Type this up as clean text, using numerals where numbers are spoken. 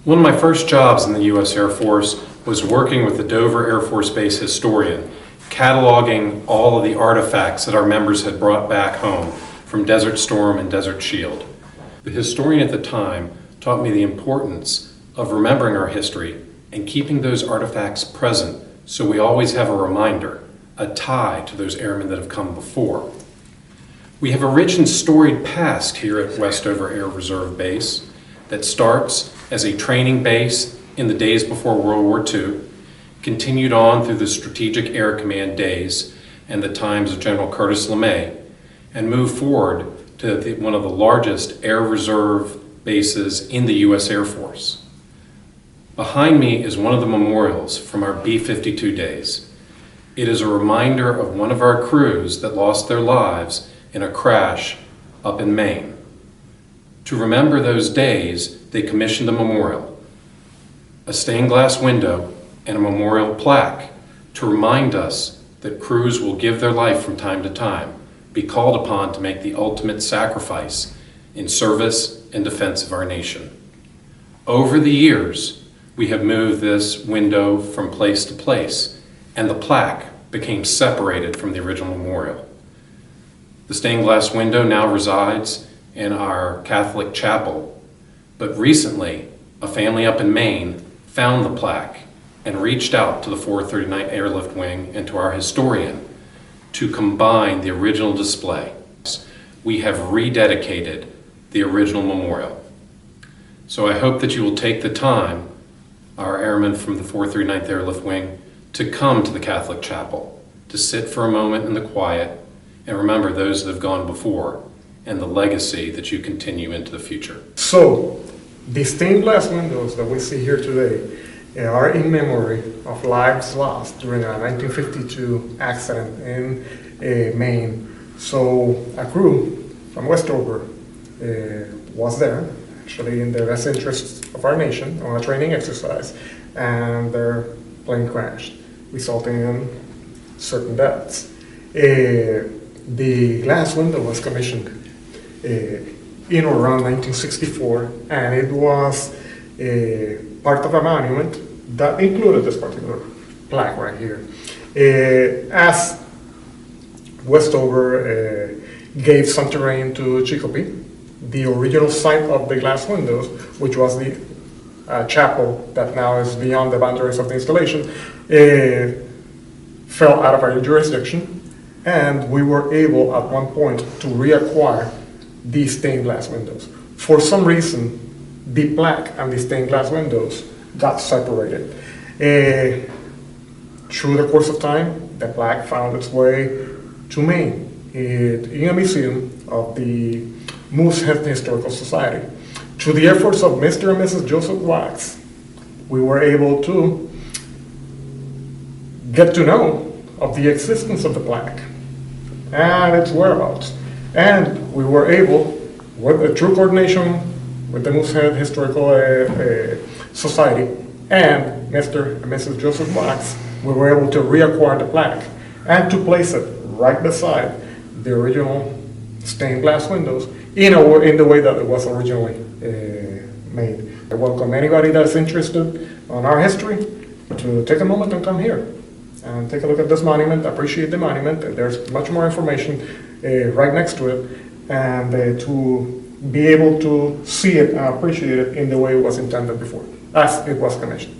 One of my first jobs in the U.S. Air Force was working with the Dover Air Force Base historian, cataloging all of the artifacts that our members had brought back home from Desert Storm and Desert Shield. The historian at the time taught me the importance of remembering our history and keeping those artifacts present so we always have a reminder, a tie to those airmen that have come before. We have a rich and storied past here at Westover Air Reserve Base that starts as a training base in the days before World War II, continued on through the Strategic Air Command days and the times of General Curtis LeMay, and moved forward to one of the largest air reserve bases in the U.S. Air Force. Behind me is one of the memorials from our B-52 days. It is a reminder of one of our crews that lost their lives in a crash up in Maine. To remember those days, they commissioned a memorial, a stained glass window and a memorial plaque to remind us that crews will give their life from time to time, be called upon to make the ultimate sacrifice in service and defense of our nation. Over the years, we have moved this window from place to place, and the plaque became separated from the original memorial. The stained glass window now resides in our Catholic chapel, but recently, a family up in Maine found the plaque and reached out to the 439th Airlift Wing and to our historian to combine the original display. We have rededicated the original memorial. So I hope that you will take the time, our airmen from the 439th Airlift Wing, to come to the Catholic chapel, to sit for a moment in the quiet and remember those that have gone before and the legacy that you continue into the future. So, the stained glass windows that we see here today are in memory of lives lost during a 1952 accident in Maine. So, a crew from Westover was there, actually in the best interests of our nation, on a training exercise, and their plane crashed, resulting in certain deaths. The glass window was commissioned in or around 1964, and it was part of a monument that included this particular plaque right here. As Westover gave some terrain to Chicopee, the original site of the glass windows, which was the chapel that now is beyond the boundaries of the installation, fell out of our jurisdiction, and we were able at one point to reacquire these stained glass windows. For some reason, the plaque and the stained glass windows got separated. Through the course of time, the plaque found its way to Maine in a museum of the Moosehead Historical Society. Through the efforts of Mr. and Mrs. Joseph Wax, we were able to get to know of the existence of the plaque and its whereabouts. And we were able, with the true coordination with the Moosehead Historical Society and Mr. and Mrs. Joseph Wax, we were able to reacquire the plaque and to place it right beside the original stained glass windows in the way that it was originally made. I welcome anybody that's interested on our history to take a moment and come here and take a look at this monument, appreciate the monument. There's much more information right next to it, and to be able to see it and appreciate it in the way it was intended before, as it was commissioned.